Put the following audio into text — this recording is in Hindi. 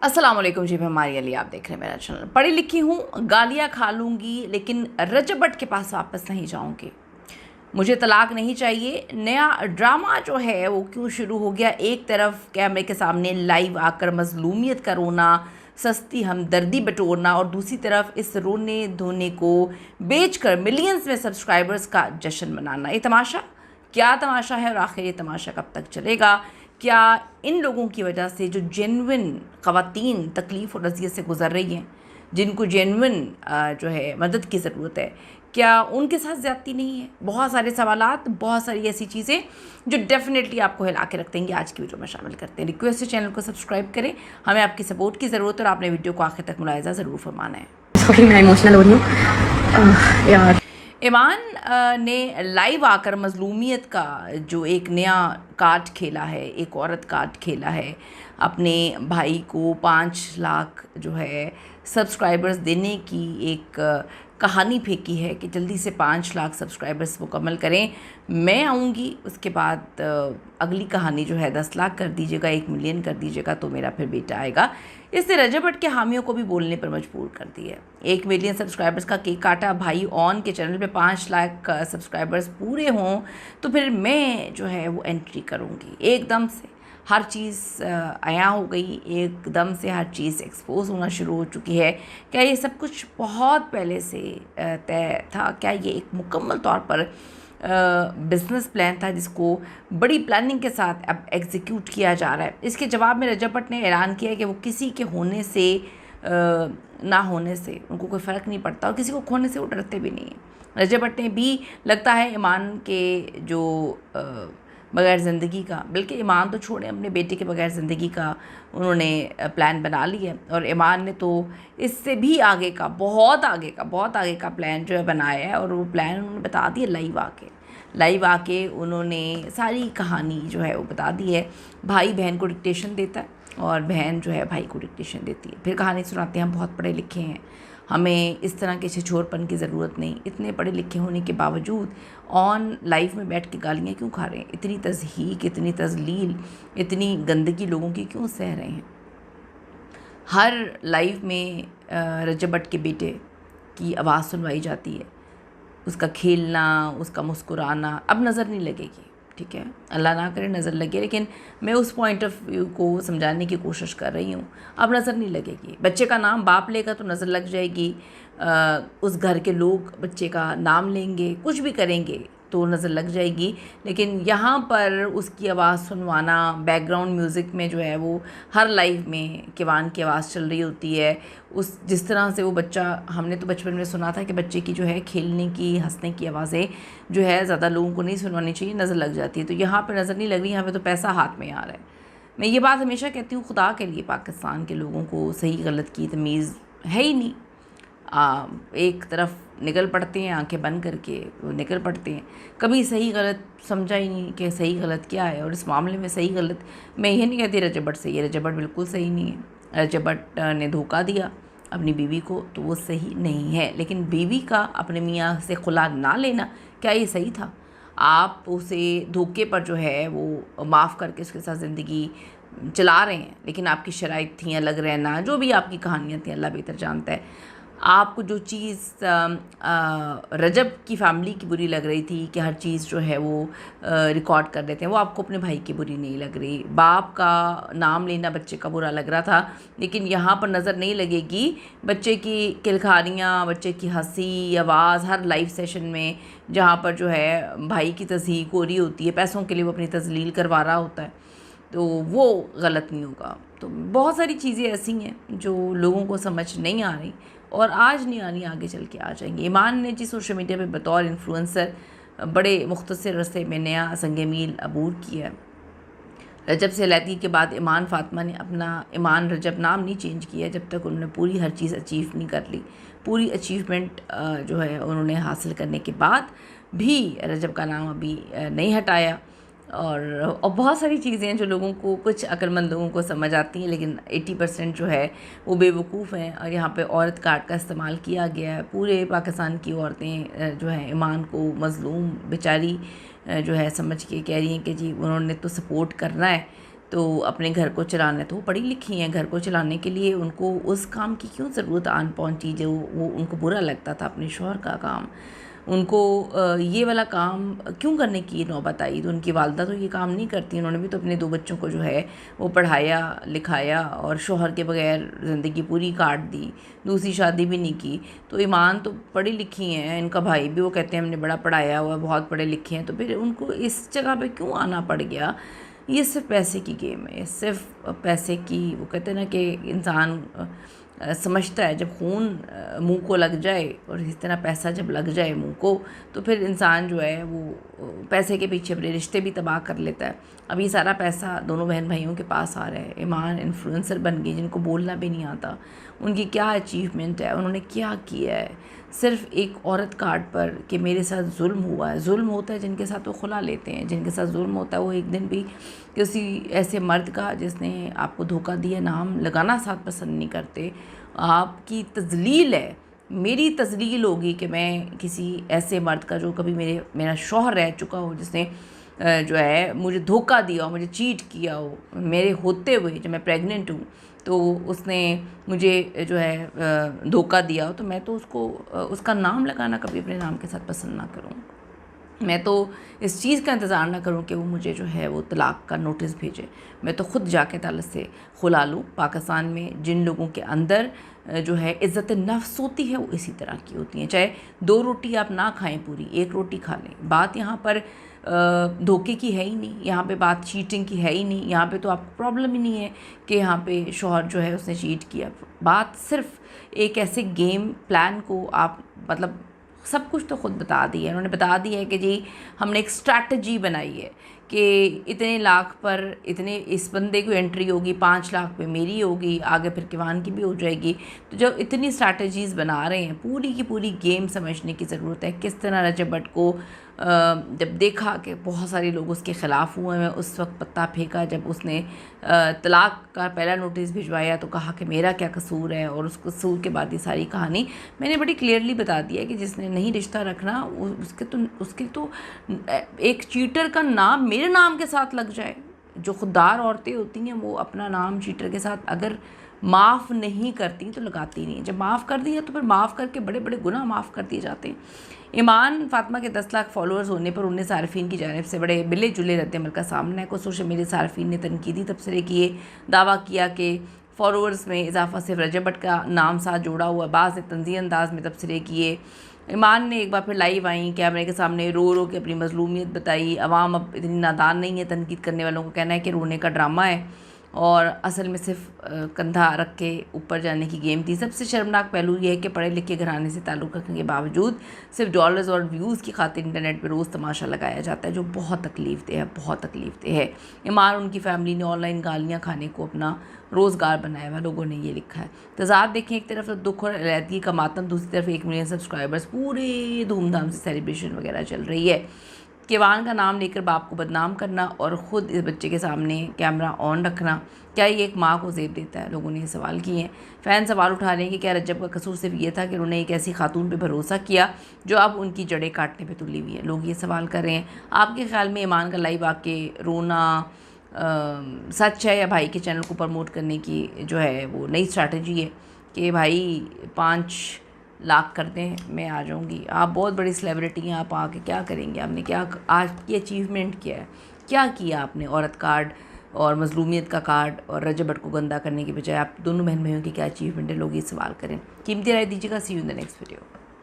अस्सलाम वालेकुम जी, मैं हमारी अली, आप देख रहे हैं मेरा चैनल। पढ़ी लिखी हूँ, गालियाँ खा लूँगी, लेकिन रजब भट्ट के पास वापस नहीं जाऊँगी। मुझे तलाक नहीं चाहिए। नया ड्रामा जो है वो क्यों शुरू हो गया? एक तरफ कैमरे के सामने लाइव आकर मजलूमियत का रोना, सस्ती हमदर्दी बटोरना, और दूसरी तरफ इस रोने धोने को बेचकर मिलियंस में सब्सक्राइबर्स का जश्न मनाना। ये तमाशा क्या तमाशा है, और आखिर ये तमाशा कब तक चलेगा? क्या इन लोगों की वजह से जो जेन्युइन ख़वातीन तकलीफ़ और अज़ियत से गुज़र रही हैं, जिनको जेन्युइन जो है मदद की ज़रूरत है, क्या उनके साथ ज़्यादती नहीं है? बहुत सारे सवालात, बहुत सारी ऐसी चीज़ें जो डेफिनेटली आपको हिला के रख देंगी। आज की वीडियो में शामिल करते हैं। रिक्वेस्ट है चैनल को सब्सक्राइब करें, हमें आपकी सपोर्ट की ज़रूरत है, और आपने वीडियो को आखिर तक मुलाहिज़ा ज़रूर फरमाना है। सॉरी मैं इमोशनल हो रही हूँ यार। ईमान ने लाइव आकर मजलूमियत का जो एक नया कार्ड खेला है, एक औरत कार्ड खेला है, अपने भाई को 5 लाख जो है सब्सक्राइबर्स देने की एक कहानी फेंकी है कि जल्दी से 5 लाख सब्सक्राइबर्स मुकम्मल करें, मैं आऊँगी। उसके बाद अगली कहानी जो है 10 लाख कर दीजिएगा, 1 मिलियन कर दीजिएगा, तो मेरा फिर बेटा आएगा। इससे रजब भट्ट के हामियों को भी बोलने पर मजबूर कर दिया। 1 मिलियन सब्सक्राइबर्स का केक काटा, भाई ऑन के चैनल पे 5 लाख सब्सक्राइबर्स पूरे हों तो फिर मैं जो है वो एंट्री करूँगी। एकदम से हर चीज़ आया हो गई, एकदम से हर चीज़ एक्सपोज होना शुरू हो चुकी है। क्या ये सब कुछ बहुत पहले से तय था? क्या ये एक मुकम्मल तौर पर बिज़नेस प्लान था जिसको बड़ी प्लानिंग के साथ अब एग्जीक्यूट किया जा रहा है? इसके जवाब में रजब भट्ट ने ऐलान किया कि वो किसी के होने से ना होने से उनको कोई फ़र्क नहीं पड़ता, और किसी को खोने से वो डरते भी नहीं हैं। रजब भट्ट ने भी लगता है ईमान के जो बग़ैर ज़िंदगी का, बल्कि ईमान तो छोड़ें, अपने बेटे के बग़ैर ज़िंदगी का उन्होंने प्लान बना लिया। और ईमान ने तो इससे भी आगे का, बहुत आगे का प्लान जो है बनाया है, और वो प्लान उन्होंने बता दिया लाइव आके उन्होंने सारी कहानी जो है वो बता दी है। भाई बहन को डिक्टेशन देता है, और बहन जो है भाई को डिक्टेशन देती है, फिर कहानी सुनाते हैं। हम बहुत पढ़े लिखे हैं, हमें इस तरह के छिछोरपन की ज़रूरत नहीं। इतने पढ़े लिखे होने के बावजूद ऑन लाइफ में बैठ के गालियाँ क्यों खा रहे हैं? इतनी तज़हीक, इतनी तज़लील, इतनी गंदगी लोगों की क्यों सह रहे हैं? हर लाइफ में रजब भट्ट के बेटे की आवाज़ सुनवाई जाती है, उसका खेलना, उसका मुस्कुराना अब नज़र नहीं लगेगी। ठीक है, अल्लाह ना करे नज़र लगे, लेकिन मैं उस पॉइंट ऑफ व्यू को समझाने की कोशिश कर रही हूँ। अब नज़र नहीं लगेगी। बच्चे का नाम बाप लेगा तो नज़र लग जाएगी, उस घर के लोग बच्चे का नाम लेंगे, कुछ भी करेंगे तो नज़र लग जाएगी। लेकिन यहाँ पर उसकी आवाज़ सुनवाना, बैकग्राउंड म्यूज़िक में जो है वो हर लाइव में किवान की आवाज़ चल रही होती है। उस जिस तरह से वो बच्चा, हमने तो बचपन में सुना था कि बच्चे की जो है खेलने की, हंसने की आवाज़ें जो है ज़्यादा लोगों को नहीं सुनवानी चाहिए, नज़र लग जाती है। तो यहाँ पर नज़र नहीं लग रही, यहाँ पर तो पैसा हाथ में आ रहा है। मैं ये बात हमेशा कहती हूँ, खुदा के लिए पाकिस्तान के लोगों को सही गलत की तमीज़ है ही नहीं। एक तरफ निकल पड़ते हैं, आंखें बंद करके वो निकल पड़ते हैं। कभी सही गलत समझा ही नहीं कि सही गलत क्या है। और इस मामले में सही गलत मैं ये नहीं कहती रजब भट्ट सही है, रजब भट्ट बिल्कुल सही नहीं है। रजब भट्ट ने धोखा दिया अपनी बीवी को, तो वो सही नहीं है। लेकिन बीवी का अपने मियाँ से खुला ना लेना, क्या ये सही था? आप उसे धोखे पर जो है वो माफ़ करके उसके साथ ज़िंदगी चला रहे हैं, लेकिन आपकी शराइत थी अलग रहना, जो भी आपकी कहानियाँ थी अल्लाह बेहतर जानता है। आपको जो चीज़ रजब की फैमिली की बुरी लग रही थी कि हर चीज़ जो है वो रिकॉर्ड कर देते हैं, वो आपको अपने भाई की बुरी नहीं लग रही। बाप का नाम लेना बच्चे का बुरा लग रहा था, लेकिन यहाँ पर नज़र नहीं लगेगी बच्चे की किलखारियाँ, बच्चे की हंसी आवाज़ हर लाइव सेशन में, जहाँ पर जो है भाई की तज़हीक हो रही होती है, पैसों के लिए वो अपनी तज़लील करवा रहा होता है, तो वो गलत नहीं होगा। तो बहुत सारी चीज़ें ऐसी हैं जो लोगों को समझ नहीं आ रही, और आज नहीं आनी, आगे चल के आ जाएंगी। ईमान ने जी सोशल मीडिया पे बतौर इन्फ्लुएंसर बड़े मुख्तसर रस्ते में नया संग मील अबूर किया। रजब से अलहदगी के बाद ईमान फ़ातिमा ने अपना ईमान रजब नाम नहीं चेंज किया जब तक उन्होंने पूरी हर चीज़ अचीव नहीं कर ली। पूरी अचीवमेंट जो है उन्होंने हासिल करने के बाद भी रजब का नाम अभी नहीं हटाया। और बहुत सारी चीज़ें हैं जो लोगों को, कुछ अक्लमंद लोगों को समझ आती हैं, लेकिन 80% जो है वो बेवकूफ़ हैं। और यहाँ पे औरत कार्ड का इस्तेमाल किया गया है। पूरे पाकिस्तान की औरतें जो हैं ईमान को मज़लूम बेचारी जो है समझ के कह रही हैं कि जी उन्होंने तो सपोर्ट करना है, तो अपने घर को चलाना है, तो वो पढ़ी लिखी हैं, घर को चलाने के लिए उनको उस काम की क्यों ज़रूरत आन पहुँच चीज़ें, वो उनको बुरा लगता था अपने शौहर का काम, उनको ये वाला काम क्यों करने की नौबत आई। तो उनकी वालदा तो ये काम नहीं करती, उन्होंने भी तो अपने 2 बच्चों को जो है वो पढ़ाया लिखाया और शौहर के बगैर ज़िंदगी पूरी काट दी, दूसरी शादी भी नहीं की। तो ईमान तो पढ़ी लिखी हैं, इनका भाई भी वो कहते हैं हमने बड़ा पढ़ाया हुआ है, बहुत पढ़े लिखे हैं, तो फिर उनको इस जगह पे क्यों आना पड़ गया। ये सिर्फ पैसे की गेम है, सिर्फ पैसे की, वो कहते हैं ना कि इंसान समझता है जब खून मुंह को लग जाए और इस तरह पैसा जब लग जाए मुंह को, तो फिर इंसान जो है वो पैसे के पीछे अपने रिश्ते भी तबाह कर लेता है। अब ये सारा पैसा दोनों बहन भाइयों के पास आ रहा है। ईमान इन्फ्लुएंसर बन गई, जिनको बोलना भी नहीं आता, उनकी क्या अचीवमेंट है, उन्होंने क्या किया है, सिर्फ एक औरत कार्ड पर कि मेरे साथ जुल्म हुआ है। जुल्म होता है जिनके साथ वो खुला लेते हैं, जिनके साथ जुल्म होता है वो एक दिन भी किसी ऐसे मर्द का जिसने आपको धोखा दिया नाम लगाना साथ पसंद नहीं करते। आपकी तजलील है, मेरी तजलील होगी कि मैं किसी ऐसे मर्द का जो कभी मेरा शौहर रह चुका हो, जिसने जो है मुझे धोखा दिया हो, मुझे चीट किया हो, मेरे होते हुए जब मैं प्रेग्नेंट हूँ तो उसने मुझे जो है धोखा दिया हो, तो मैं तो उसका नाम लगाना कभी अपने नाम के साथ पसंद ना करूँ। मैं तो इस चीज़ का इंतज़ार ना करूं कि वो मुझे जो है वो तलाक़ का नोटिस भेजे, मैं तो ख़ुद जाके अदालत से खुला लूँ। पाकिस्तान में जिन लोगों के अंदर जो है इज़्ज़त नफ्स होती है वो इसी तरह की होती हैं। चाहे 2 रोटी आप ना खाएं पूरी, 1 रोटी खा लें। बात यहाँ पर धोखे की है ही नहीं, यहाँ पे बात चीटिंग की है ही नहीं। यहाँ पे तो आपको प्रॉब्लम ही नहीं है कि यहाँ पे शौहर जो है उसने चीट किया। बात सिर्फ एक ऐसे गेम प्लान को आप मतलब सब कुछ तो ख़ुद बता दिया है, उन्होंने बता दिया है कि जी हमने एक स्ट्रैटेजी बनाई है कि इतने लाख पर इतने इस बंदे को एंट्री होगी, 5 लाख पे मेरी होगी, आगे फिर किवान की भी हो जाएगी। तो जब इतनी स्ट्रैटेजीज़ बना रहे हैं, पूरी की पूरी गेम समझने की ज़रूरत है। किस तरह रजब भट्ट को जब देखा कि बहुत सारे लोग उसके ख़िलाफ़ हुए हैं, उस वक्त पत्ता फेंका जब उसने तलाक़ का पहला नोटिस भिजवाया, तो कहा कि मेरा क्या कसूर है, और उस कसूर के बाद ये सारी कहानी मैंने बड़ी क्लियरली बता दिया कि जिसने नहीं रिश्ता रखना उसके तो एक चीटर का नाम मेरे नाम के साथ लग जाए। जो खुददार औरतें होती हैं वो अपना नाम चीटर के साथ अगर माफ़ नहीं करती तो लगाती नहीं, जब माफ़ कर दिया तो फिर माफ़ करके बड़े बड़े गुनाह माफ़ कर दिए जाते हैं। ईमान फातिमा के 10 लाख फॉलोअर्स होने पर उन्हें सार्फिन की जानिब से बड़े मिले जुले रद्दमल का सामना है। कुछ सोशल मीडिया सार्फिन ने तनकीदी तबसरे किए, दावा किया कि फॉलोअर्स में इजाफा सिर्फ रजब भट्ट का नाम साथ जोड़ा हुआ। बाज़ ने तंज़ीही अंदाज में तबसरे किए। ईमान ने एक बार फिर लाइव आई, कैमरे के सामने रो रो के अपनी मज़लूमियत बताई। अवाम अब इतनी नादान नहीं है, तनकीद करने वालों को कहना है कि रोने का ड्रामा है और असल में सिर्फ कंधा रख के ऊपर जाने की गेम थी। सबसे शर्मनाक पहलू यह है कि पढ़े लिखे घराने से ताल्लुक़ रखने के बावजूद सिर्फ डॉलर्स और व्यूज़ की खातिर इंटरनेट पर रोज़ तमाशा लगाया जाता है, जो बहुत तकलीफ़देह है, बहुत तकलीफ़देह है। ईमान उनकी फैमिली ने ऑनलाइन गालियाँ खाने को अपना रोज़गार बनाया हुआ, लोगों ने ये लिखा है। तज़ाद देखें, एक तरफ तो दुख और अलहदगी का मातम, दूसरी तरफ 1 मिलियन सब्सक्राइबर्स, पूरे धूमधाम से सेलिब्रेशन वगैरह चल रही है। किवान का नाम लेकर बाप को बदनाम करना और ख़ुद इस बच्चे के सामने कैमरा ऑन रखना, क्या ये एक माँ को ज़ेब देता है? लोगों ने ये सवाल किए हैं। फ़ैन सवाल उठा रहे हैं कि क्या रजब का कसूर सिर्फ ये था कि उन्होंने एक ऐसी खातून पे भरोसा किया जो अब उनकी जड़ें काटने पे तुली हुई है? लोग ये सवाल कर रहे हैं। आपके ख़्याल में ईमान का लाइव आके रोना सच है या भाई के चैनल को प्रमोट करने की जो है वो नई स्ट्रैटेजी है कि भाई 5 लाख कर दें, मैं आ जाऊंगी? आप बहुत बड़ी सेलिब्रिटी हैं, आप आके क्या करेंगे? आपने क्या आपकी अचीवमेंट क्या है? क्या किया आपने? औरत कार्ड और मजलूमियत का कार्ड और रजब भट्ट को गंदा करने के बजाय आप दोनों बहन भाइयों की क्या अचीवमेंट है? लोग ये सवाल करें। कीमती राय दीजिएगा। See you in the next video.